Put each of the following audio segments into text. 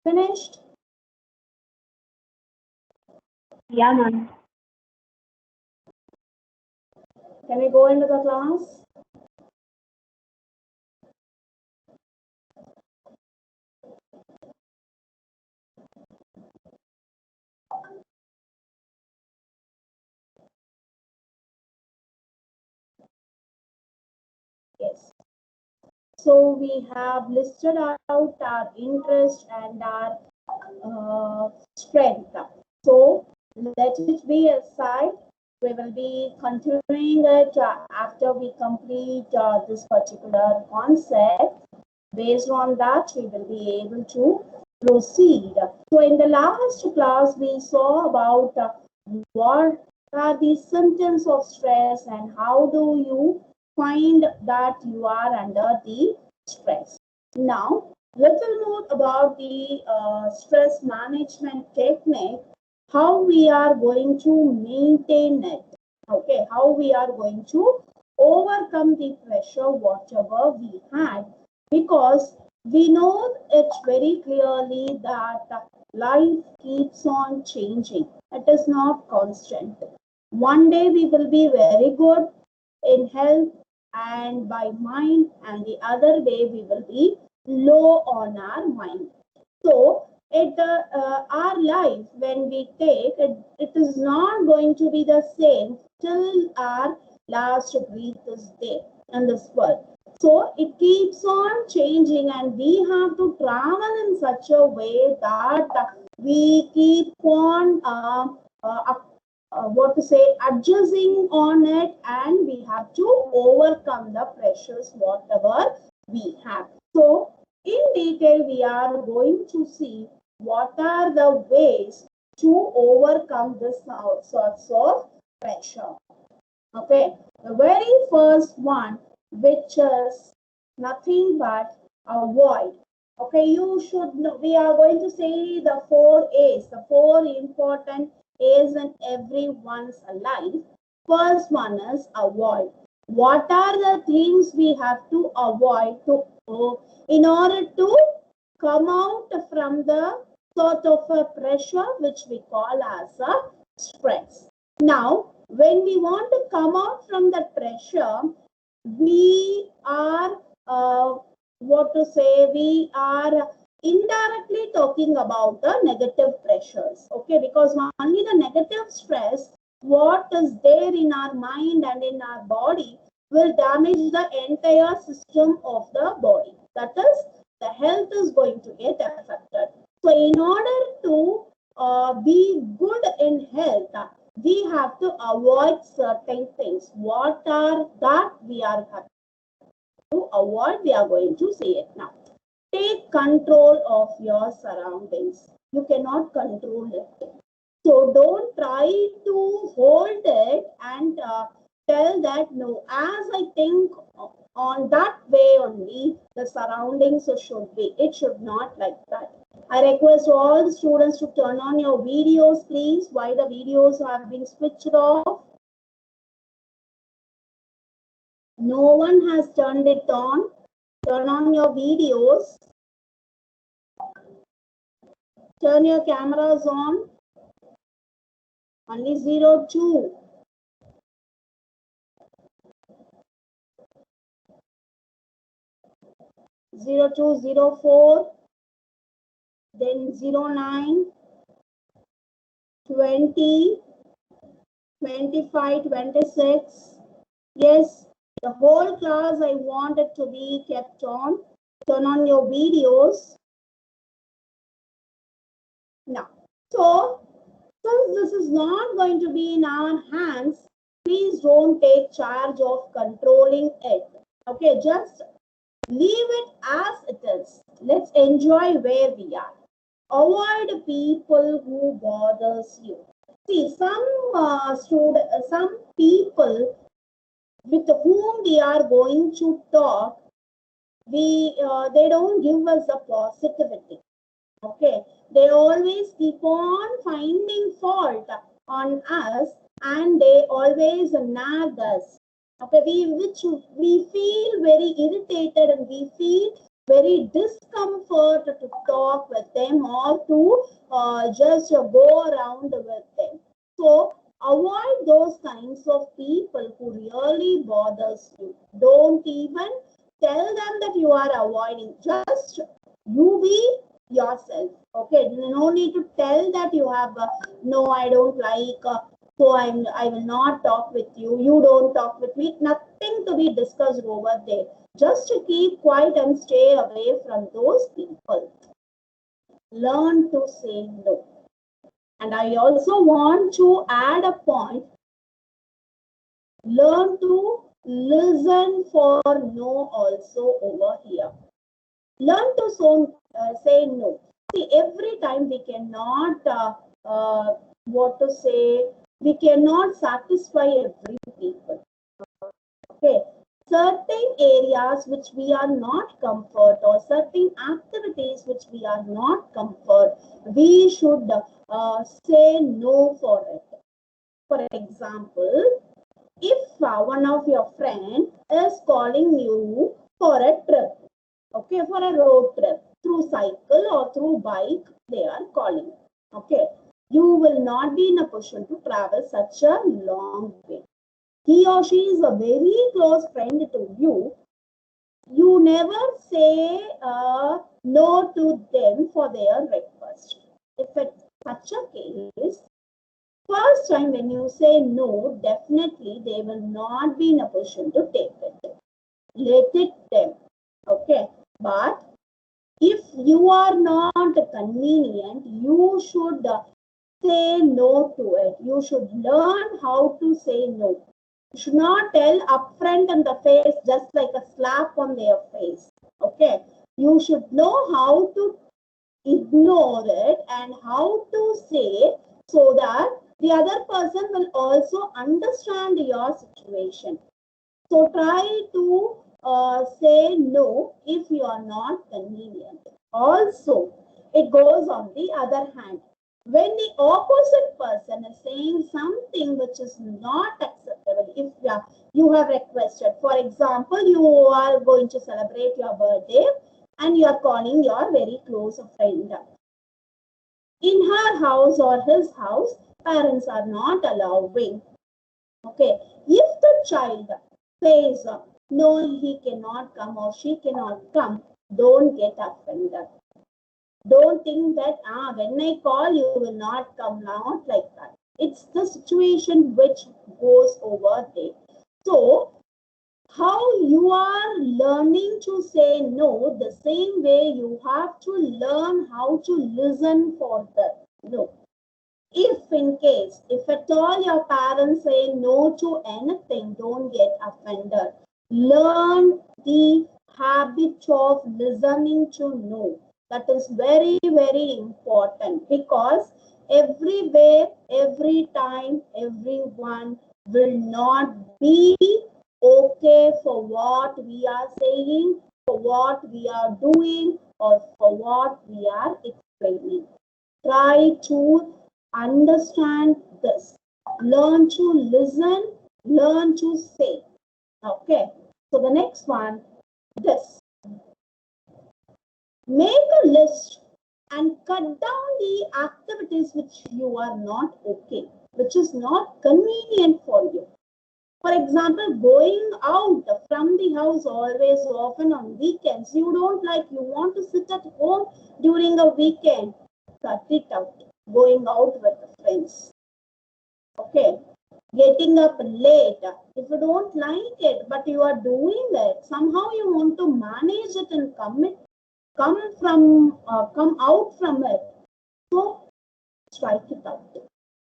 Finished? Yeah, ma'am. Can we go into the class? Yes. So we have listed out our interest and our strength. So let it be aside. We will be continuing it after we complete this particular concept. Based on that, we will be able to proceed. So in the last class, we saw about what are the symptoms of stress and how do you find that you are under the stress. Now, little more about the stress management technique, how we are going to maintain it. Okay, how we are going to overcome the pressure, whatever we had, because we know it very clearly that life keeps on changing. It is not constant. One day we will be very good in health and by mind, and the other day we will be low on our mind. So, our life, when we take it, it is not going to be the same till our last breath is there in this world. So, it keeps on changing, and we have to travel in such a way that we keep on what to say, adjusting on it, and we have to overcome the pressures whatever we have. So in detail we are going to see what are the ways to overcome this sorts of pressure. Okay, the very first one, which is nothing but avoid. Okay, you should know, we are going to say the 4 A's, the 4 important A's in everyone's life. First one is avoid. What are the things we have to avoid in order to come out from the sort of a pressure which we call as a stress? Now, when we want to come out from that pressure, we are what to say, we are indirectly talking about the negative pressures. Okay, because only the negative stress, what is there in our mind and in our body, will damage the entire system of the body. That is, the health is going to get affected. So in order to be good in health, we have to avoid certain things. What are that we are to avoid? We are going to say it now. Take control of your surroundings. You cannot control it. So don't try to hold it and tell that no, as I think on that way only the surroundings should be. It should not like that. I request all the students to turn on your videos, please. Why the videos have been switched off? No one has turned it on. Turn on your videos. Turn your cameras on. Only 02. 0204. Then 09, 20, 25, 26. Yes, the whole class I want it to be kept on. Turn on your videos. Now, so since this is not going to be in our hands, please don't take charge of controlling it. Okay, just leave it as it is. Let's enjoy where we are. Avoid people who bothers you. See, some people with whom we are going to talk, they don't give us the positivity. Okay, they always keep on finding fault on us, and they always nag us. Okay, we feel very irritated, and we feel very discomfort to talk with them or to just go around with them. So avoid those kinds of people who really bothers you. Don't even tell them that you are avoiding. Just you be yourself. Okay, no need to tell that you have no, I don't like. So I will not talk with you. You don't talk with me. Nothing to be discussed over there. Just to keep quiet and stay away from those people. Learn to say no. And I also want to add a point. Learn to listen for no also over here. Learn to say no. See, every time we cannot, what to say, we cannot satisfy every people. Okay. Certain areas which we are not comfort or certain activities which we are not comfort, we should say no for it. For example, if one of your friend is calling you for a trip, okay, for a road trip through cycle or through bike, they are calling. Okay, you will not be in a position to travel such a long way. He or she is a very close friend to you. You never say no to them for their request. If it's such a case, first time when you say no, definitely they will not be in a position to take it. Let it them. Okay. But if you are not convenient, you should say no to it. You should learn how to say no. You should not tell upfront in the face just like a slap on their face. Okay. You should know how to ignore it and how to say so that the other person will also understand your situation. So try to say no if you are not convenient. Also, it goes on the other hand. When the opposite person is saying something which is not acceptable, if you have requested, for example, you are going to celebrate your birthday and you are calling your very close friend. In her house or his house, parents are not allowing. Okay, if the child says, no, he cannot come or she cannot come, don't get offended. Don't think that, when I call, you will not come, not like that. It's the situation which goes over there. So, how you are learning to say no, the same way you have to learn how to listen for the no. If in case, if at all your parents say no to anything, don't get offended. Learn the habit of listening to no. That is very, very important because everywhere, every time, everyone will not be okay for what we are saying, for what we are doing, or for what we are explaining. Try to understand this. Learn to listen, learn to say. Okay. So the next one, this. Make a list and cut down the activities which you are not okay, which is not convenient for you. For example, going out from the house always often on weekends, you don't like, you want to sit at home during a weekend, cut it out. Going out with friends. Okay. Getting up late. If you don't like it, but you are doing it, somehow you want to manage it and come out from it. So strike it out.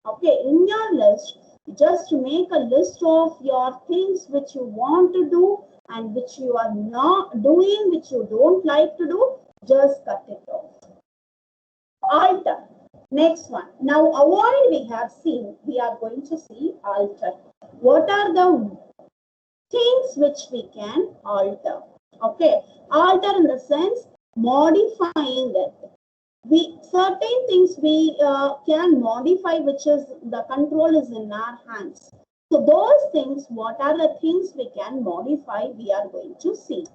Okay, in your list, just make a list of your things which you want to do and which you are not doing, which you don't like to do. Just cut it off. Alter. Next one. Now avoid, we have seen. We are going to see alter. What are the things which we can alter? Okay. Alter in the sense modifying it. Certain things we can modify, which is the control is in our hands. So those things, what are the things we can modify, we are going to see.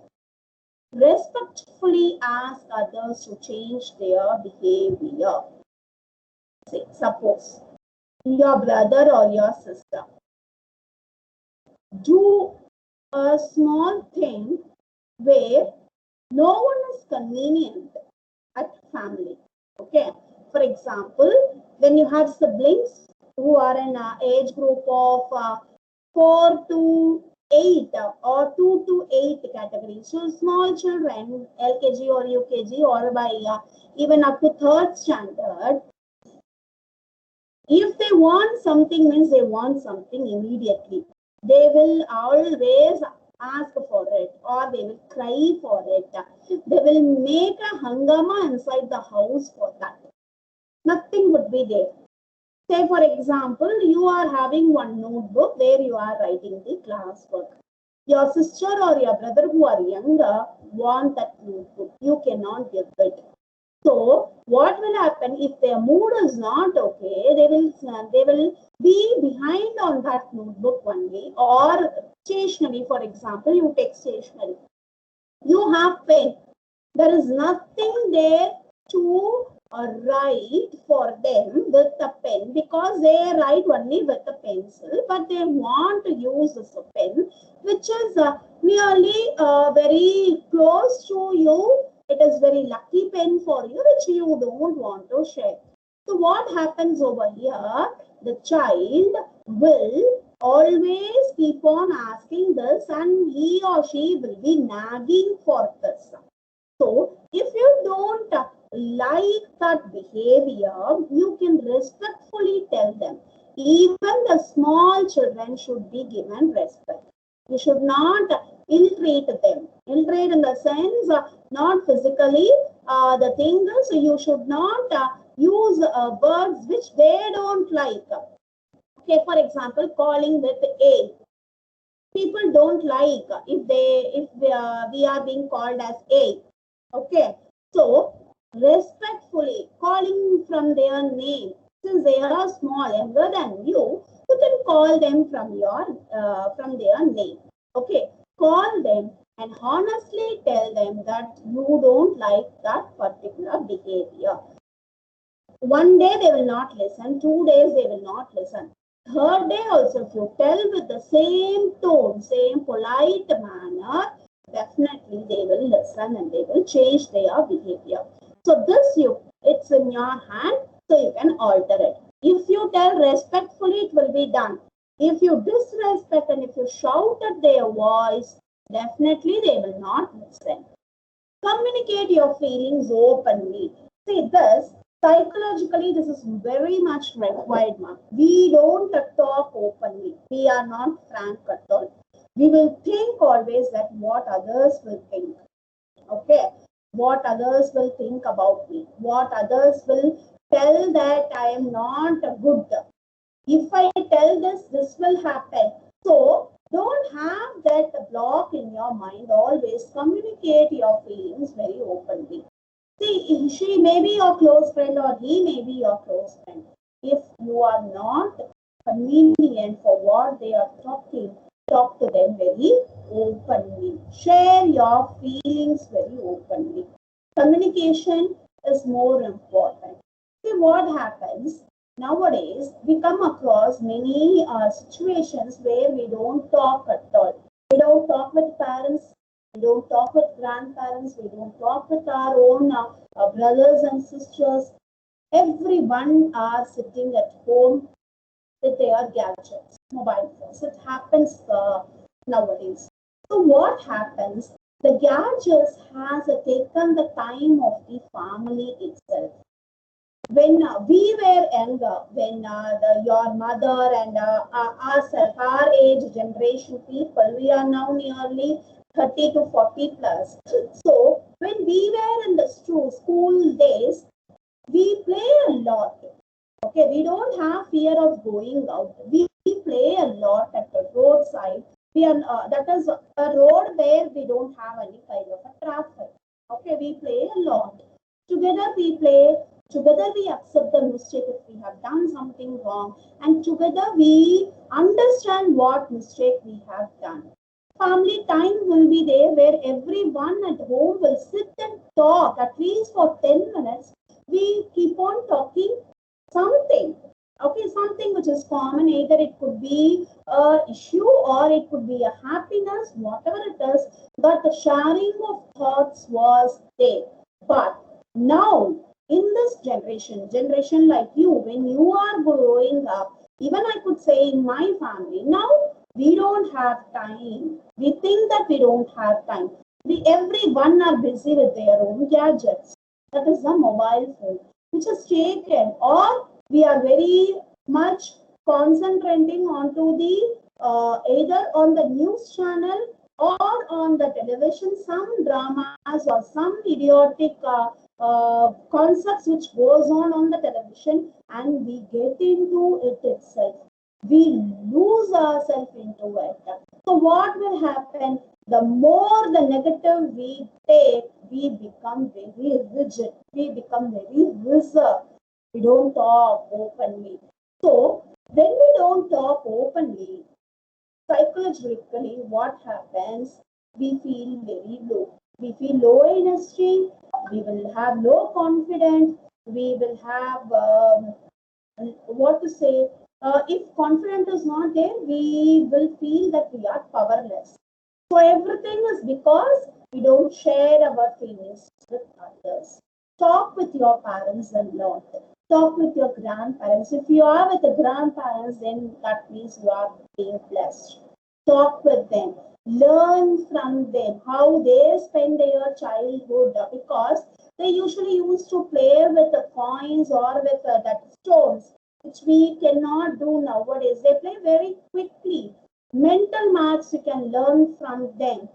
Respectfully ask others to change their behavior. Say, suppose your brother or your sister do a small thing where no one is convenient at family. Okay. For example, when you have siblings who are in an age group of 4 to 8 or 2 to 8 category. So small children, LKG or UKG or by even up to 3rd standard, if they want something, means they want something immediately. They will always ask for it or they will cry for it. They will make a hangama inside the house for that. Nothing would be there. Say for example, you are having one notebook where you are writing the classwork. Your sister or your brother who are younger want that notebook. You cannot give it. So what will happen if their mood is not okay? They will be behind on that notebook only, or stationery. For example, you take stationery. You have pen. There is nothing there to write for them with a pen, because they write only with a pencil, but they want to use this pen, which is nearly very close to you. It is very lucky pen for you, which you don't want to share. So what happens over here? The child will always keep on asking this, and he or she will be nagging for this. So if you don't like that behavior, you can respectfully tell them. Even the small children should be given respect. You should not ill-treat them. Ill-treat in the sense, not physically. The thing is, you should not use words which they don't like. Okay, for example, calling with A. People don't like if we are being called as A. Okay, so respectfully calling from their name, since they are small, younger than you, you can call them from their name. Okay, call them and honestly tell them that you don't like that particular behavior. One day they will not listen, 2 days they will not listen. Third day also, if you tell with the same tone, same polite manner, definitely they will listen and they will change their behavior. So it's in your hand, so you can alter it. If you tell respectfully, it will be done. If you disrespect and if you shout at their voice, definitely they will not listen. Communicate your feelings openly. See this, psychologically this is very much required, ma'am. We don't talk openly. We are not frank at all. We will think always that what others will think. Okay, what others will think about me, what others will tell that I am not good. If I tell this, this will happen. So don't have that block in your mind. Always communicate your feelings very openly. See, she may be your close friend or he may be your close friend. If you are not convenient for what they are talking, talk to them very openly. Share your feelings very openly. Communication is more important. See what happens nowadays, we come across many situations where we don't talk at all. We don't talk with parents, we don't talk with grandparents, we don't talk with our own brothers and sisters. Everyone are sitting at home with their gadgets, mobile phones. It happens nowadays. So what happens? The gadgets has taken the time of the family itself. When we were younger, when your mother and ourselves, our age generation people, we are now nearly 30 to 40 plus. So when we were in the school days, we play a lot. Okay, we don't have fear of going out. We play a lot at the roadside. That is a road where we don't have any kind of a traffic. Okay, we play a lot. Together we play. Together we accept the mistake if we have done something wrong, and together we understand what mistake we have done. family time will be there where everyone at home will sit and talk at least for 10 minutes. We keep on talking something. Okay, something which is common, either it could be a issue or it could be a happiness, whatever it is, but the sharing of thoughts was there. But now, in this generation like you, when you are growing up, even I could say in my family, now we don't have time. We think that we don't have time. Everyone are busy with their own gadgets. That is the mobile phone, which is taken, or we are very much concentrating onto the either on the news channel or on the television, some dramas or some idiotic concepts which goes on the television, and we get into it itself. We lose ourselves into it. So what will happen? The more the negative we take, we become very rigid. We become very reserved. We don't talk openly. So when we don't talk openly, psychologically, what happens? We feel very low. We feel low in esteem. We will have low confidence. We will have what to say. If confidence is not there, we will feel that we are powerless. So everything is because we don't share our feelings with others. Talk with your parents a lot. Talk with your grandparents. If you are with the grandparents, then that means you are being blessed. Talk with them. Learn from them how they spend their childhood, because they usually used to play with the coins or with that stones, which we cannot do nowadays. They play very quickly. Mental maths you can learn from them.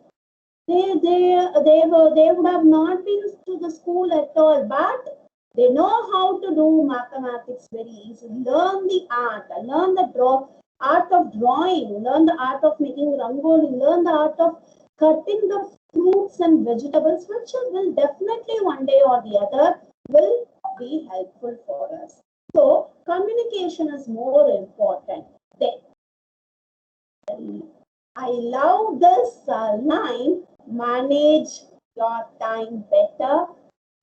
They would have not been to the school at all, but they know how to do mathematics very easily. Learn the art, learn the art of drawing, learn the art of making rangoli, learn the art of cutting the fruits and vegetables, which will definitely one day or the other will be helpful for us. So communication is more important. I love this line, manage your time better,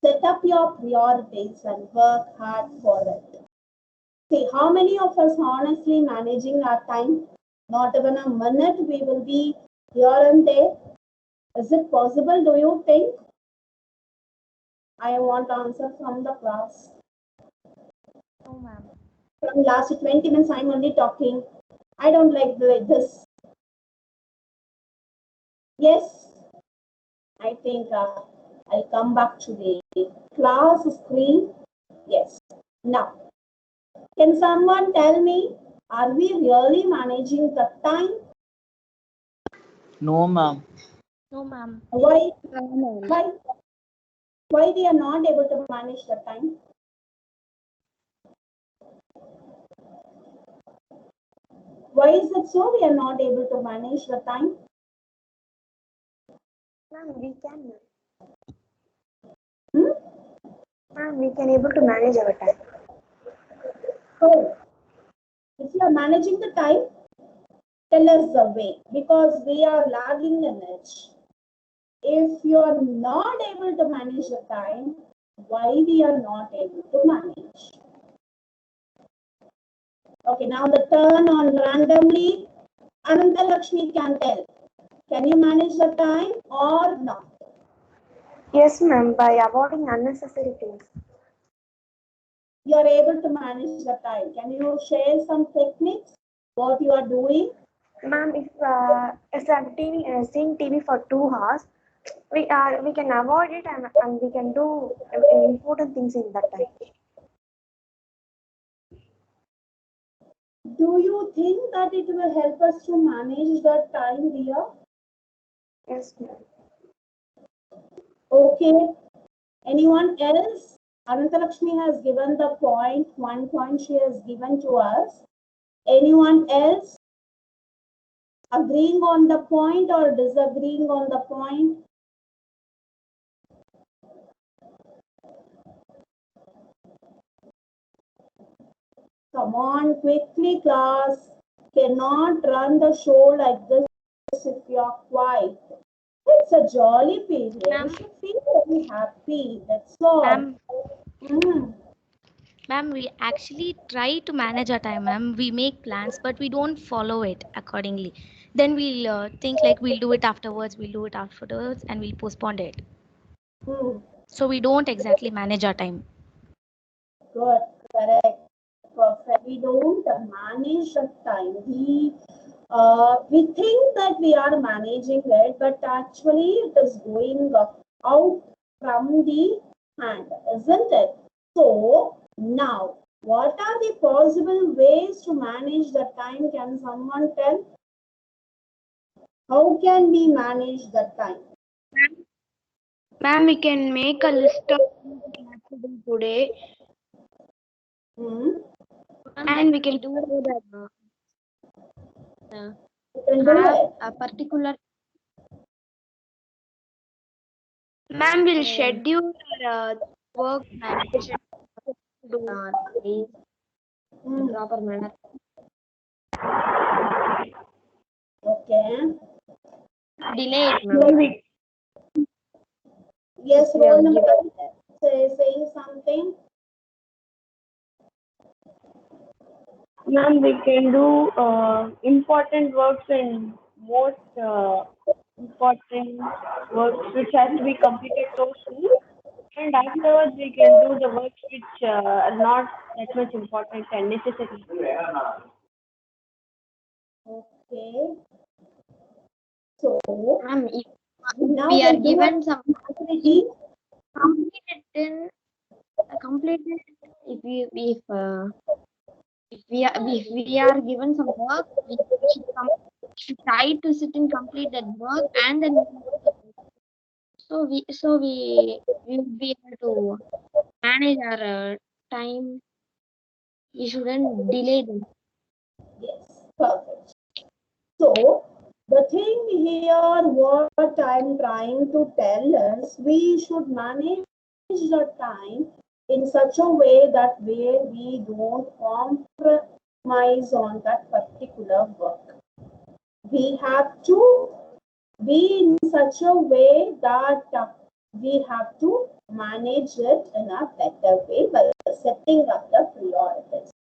set up your priorities and work hard for it. See, how many of us honestly managing our time? Not even a minute we will be here and there. Is it possible, do you think? I want answer from the class. No, ma'am. From last 20 minutes, I'm only talking. I don't like this. Yes, I think I'll come back to the class screen. Yes. Now, can someone tell me, are we really managing the time? No, ma'am. No, ma'am. Why? No, ma'am. Why we are not able to manage the time? Why is it so we are not able to manage the time? Ma'am, we can. Hmm? Ma'am, we can able to manage our time. So, if you are managing the time, tell us the way, because we are lagging in it. If you are not able to manage the time, why we are not able to manage? Okay, now the turn on randomly. Ananta Lakshmi can tell. Can you manage the time or not? Yes, ma'am, by avoiding unnecessary things. You are able to manage the time. Can you share some techniques? What you are doing? Ma'am, if I'm seeing TV for 2 hours, we can avoid it and we can do important things in that time. Do you think that it will help us to manage the time here? Yes, ma'am. Okay. Anyone else? Ananta Lakshmi has given the point, 1 point she has given to us. Anyone else agreeing on the point or disagreeing on the point? Come on, quickly, class. Cannot run the show like this if you are quiet. It's a jolly period. Ma'am. You should feel very happy. That's all. Ma'am, Mm. ma'am, we actually try to manage our time, ma'am. We make plans, but we don't follow it accordingly. Then we'll think like we'll do it afterwards, and we'll postpone it. Mm. So we don't exactly manage our time. Good, correct, perfect. We don't manage the time. We think that we are managing it, but actually it is going out from the hand, isn't it? So now, what are the possible ways to manage the time? Can someone tell? How can we manage the time? Ma'am, we can make a list of things we have to do today, Hmm? and we can do that. You can do Have it. a particular. Ma'am, will schedule work management do in Hmm. proper manner. Okay. Delay it, ma'am. Yes, We roll are number given- saying something. Ma'am, we can do important works and most important works which has to be completed so soon. And afterwards, we can do the works which are not that much important and necessary. Okay. So Ma'am, if now we are we'll do given a some activity. completed, then completed. If we are given some work, we should try to sit and complete that work, and then we will be able to manage our time. We shouldn't delay them. Yes, perfect. So the thing here, what I'm trying to tell is, we should manage the time in such a way that where we don't compromise on that particular work. We have to be in such a way that we have to manage it in a better way by setting up the priorities.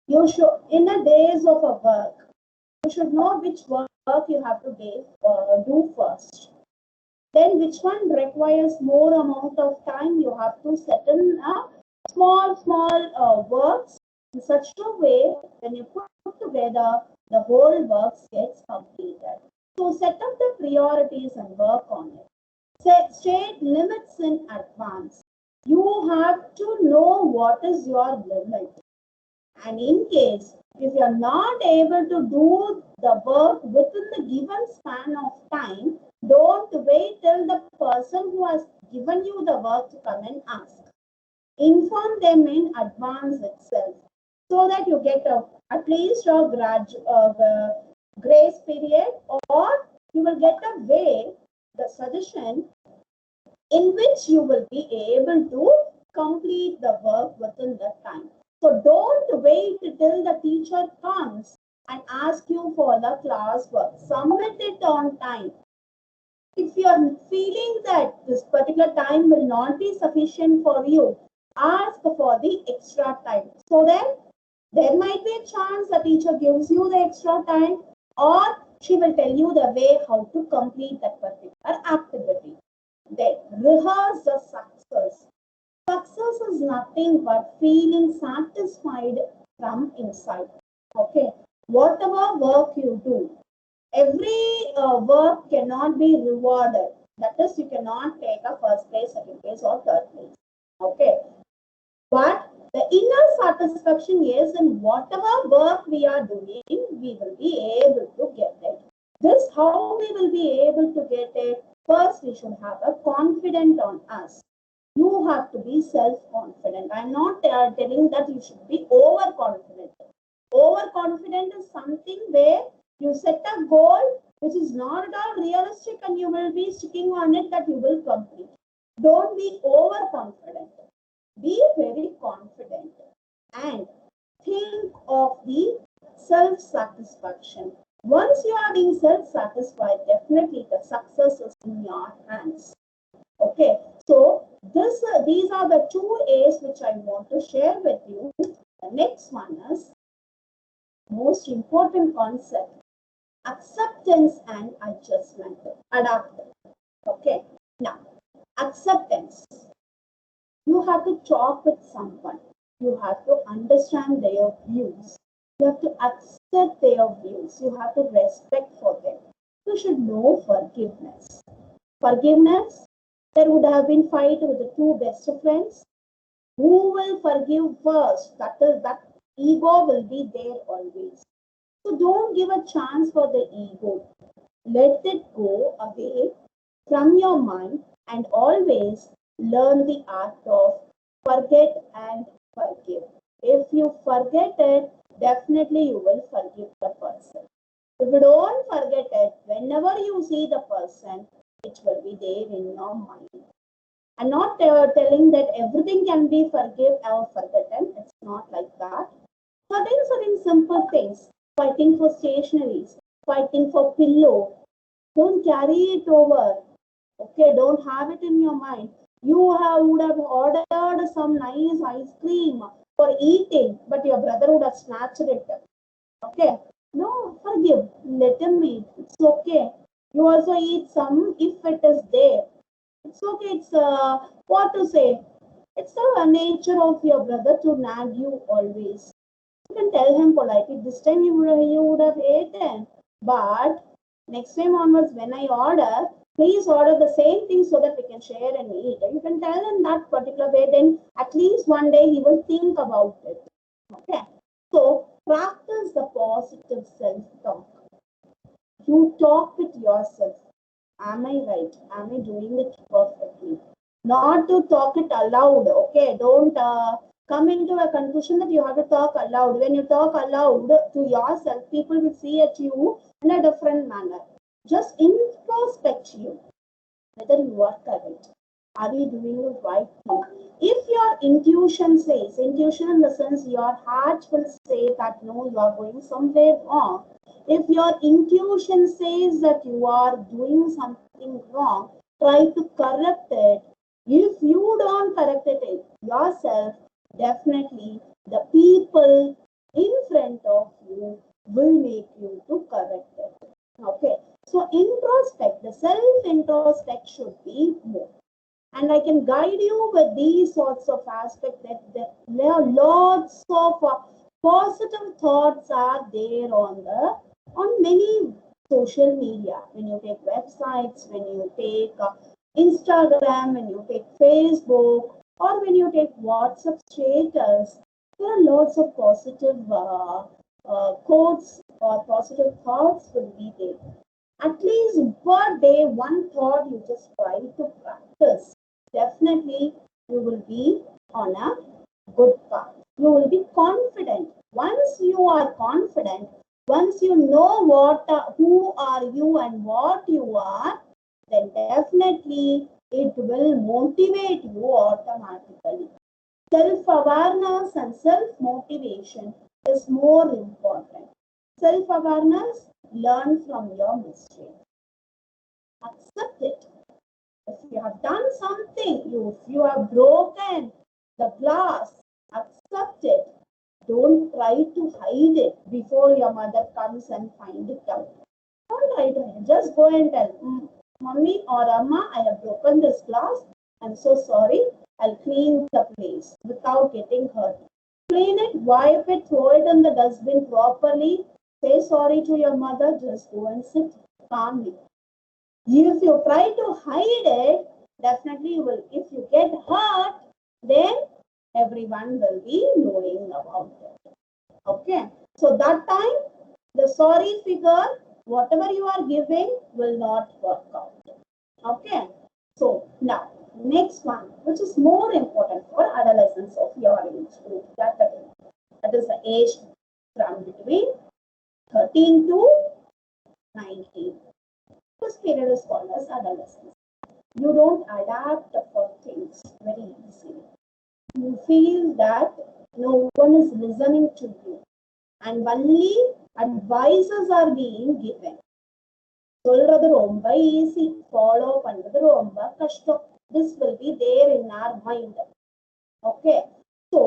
You should, in the days of a work, you should know which work you have to do first. Then which one requires more amount of time, you have to settle small works in such a way when you put together, the whole works gets completed. So set up the priorities and work on it. State limits in advance. You have to know what is your limit. And in case if you are not able to do the work within the given span of time, don't wait till the person who has given you the work to come and ask. Inform them in advance itself so that you get at least a grace period, or you will get a way, the suggestion in which you will be able to complete the work within that time. So don't wait till the teacher comes and asks you for the class work. Submit it on time. If you are feeling that this particular time will not be sufficient for you, ask for the extra time. So then there might be a chance the teacher gives you the extra time, or she will tell you the way how to complete that particular activity. Then rehearse the success. Success is nothing but feeling satisfied from inside. Okay, whatever work you do, every work cannot be rewarded. That is, you cannot take a first place, second place, or third place. Okay, but the inner satisfaction is in whatever work we are doing, we will be able to get it. This how we will be able to get it. First, we should have a confidence on us. You have to be self-confident. I'm not telling that you should be overconfident. Overconfident is something where you set a goal which is not at all realistic and you will be sticking on it that you will complete. Don't be overconfident. Be very confident and think of the self-satisfaction. Once you are being self-satisfied, definitely the success is in your hands. Okay, so these are the two A's which I want to share with you. The next one is most important concept: acceptance and adjustment. Adapt. Okay, now acceptance. You have to talk with someone. You have to understand their views. You have to accept their views. You have to respect for them. You should know forgiveness. Forgiveness, there would have been fight with the two best friends. Who will forgive first? That ego will be there always. So don't give a chance for the ego. Let it go away from your mind and always learn the art of forget and forgive. If you forget it, definitely you will forgive the person. If you don't forget it, whenever you see the person, it will be there in your mind. I'm not telling that everything can be forgive or forgotten. It's not like that. Certain simple things. Fighting for stationaries, fighting for pillow. Don't carry it over. Okay, don't have it in your mind. Would have ordered some nice ice cream for eating, but your brother would have snatched it. Okay, no, forgive. Let him eat. It's okay. You also eat some if it is there. It's okay. It's what to say. It's the nature of your brother to nag you always. You can tell him politely. This time you would have eaten, but next time onwards, when I order, please order the same thing so that we can share and eat. You can tell in that particular way. Then at least one day he will think about it. Okay. So practice the positive self-talk. You talk with yourself. Am I right? Am I doing it perfectly? Not to talk it aloud. Okay, don't come into a conclusion that you have to talk aloud. When you talk aloud to yourself, people will see at you in a different manner. Just introspect you whether you are correct. Are you doing the right thing? If your intuition says, intuition in the sense your heart will say that no, you are going somewhere wrong. If your intuition says that you are doing something wrong, try to correct it. If you don't correct it yourself, definitely the people in front of you will make you to correct it. Okay. So introspect, the self-introspect should be more. And I can guide you with these sorts of aspects that there are lots of positive thoughts are there on many social media. When you take websites, when you take Instagram, when you take Facebook, or when you take WhatsApp status, there are lots of positive quotes or positive thoughts will be there. At least per day, one thought you just try to practice. Definitely, you will be on a good path. You will be confident. Once you are confident, once you know who are you and what you are, then definitely it will motivate you automatically. Self-awareness and self-motivation is more important. Self-awareness, learn from your mistake. Accept it. If you have done something, if you have broken the glass, accept it. Don't try to hide it before your mother comes and find it out. Don't try to hide. Just go and tell, Mommy or Amma, I have broken this glass. I'm so sorry. I'll clean the place without getting hurt. Clean it, wipe it, throw it in the dustbin properly. Say sorry to your mother. Just go and sit calmly. If you try to hide it, definitely you will. If you get hurt, then everyone will be knowing about it. Okay. So that time, the sorry figure, whatever you are giving, will not work out. Okay. So now, next one, which is more important for adolescents of your age group. That is the age from between 13 to 19. This period is called as adolescence. You don't adapt for things very easily. You feel that no one is listening to you. and only advices are being given. சொல்றது ரொம்ப easy, follow பண்றது ரொம்ப கஷ்டம். This will be there in our mind. Okay, so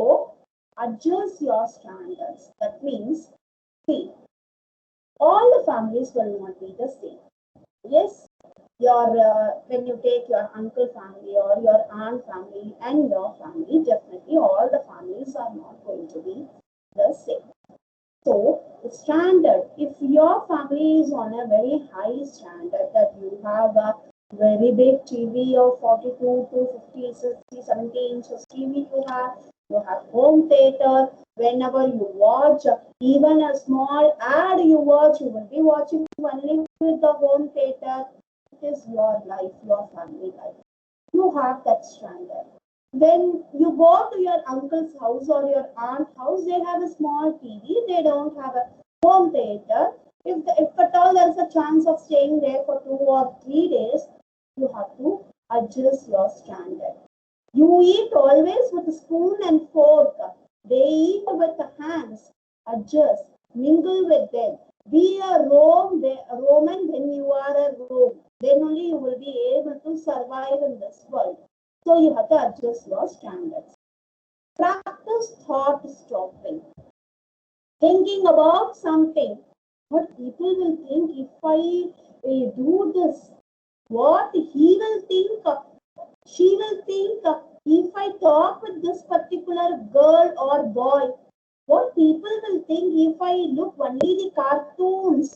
adjust your standards. That means, see, all the families will not be the same. Yes, your when you take your uncle family or your aunt family and your family, definitely all the families are not going to be the same. So the standard, if your family is on a very high standard, that you have a very big TV of 42 to 50, 60, 70 inches TV, you have home theater. Whenever you watch even a small ad, you will be watching only with the home theater. It is your life, your family life. You have that standard. When you go to your uncle's house or your aunt's house, they have a small TV. They don't have a home theater. If at all there is a chance of staying there for 2 or 3 days, you have to adjust your standard. You eat always with a spoon and fork. They eat with the hands. Adjust. Mingle with them. Be a Roman when you are a Rome. Then only you will be able to survive in this world. So you have to adjust your standards. Practice thought stopping. Thinking about something. What people will think if I do this? What he will think? She will think if I talk with this particular girl or boy. What people will think if I look only the cartoons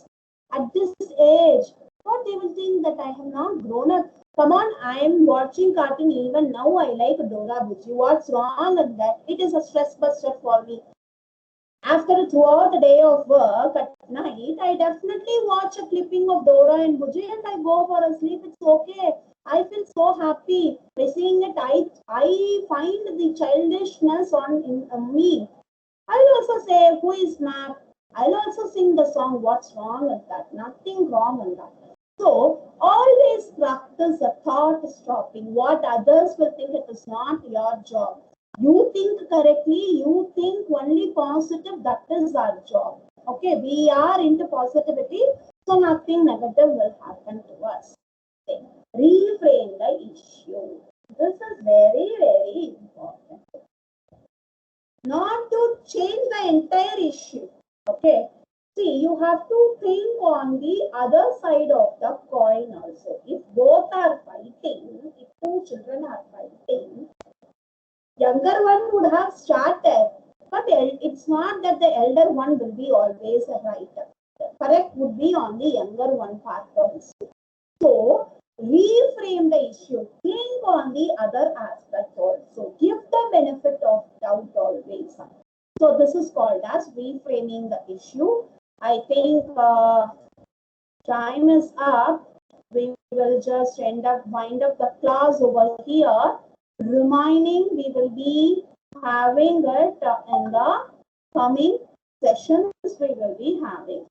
at this age? What they will think that I have not grown up. Come on, I am watching cartoon even now. I like Dora Buchi. What's wrong with that? It is a stress buster for me. After throughout the day of work at night, I definitely watch a clipping of Dora and Buchi and I go for a sleep. It's okay. I feel so happy by seeing it. I find the childishness in me. I'll also say, who is Map? I'll also sing the song. What's wrong with that? Nothing wrong in that. So always practice a thought stopping. What others will think, it is not your job. You think correctly, you think only positive, that is our job. Okay, we are into positivity, so nothing negative will happen to us. Okay. Reframe the issue. This is very, very important. Not to change the entire issue. Okay. See, you have to think on the other side of the coin also. If both are fighting, if 2 children are fighting, younger one would have started, but it's not that the elder one will be always right. The correct would be on the younger one part also. So reframe the issue. Think on the other aspect also. Give the benefit of doubt always. So this is called as reframing the issue. I think time is up. We will just wind up the class over here. Remaining, we will be having it in the coming sessions we will be having.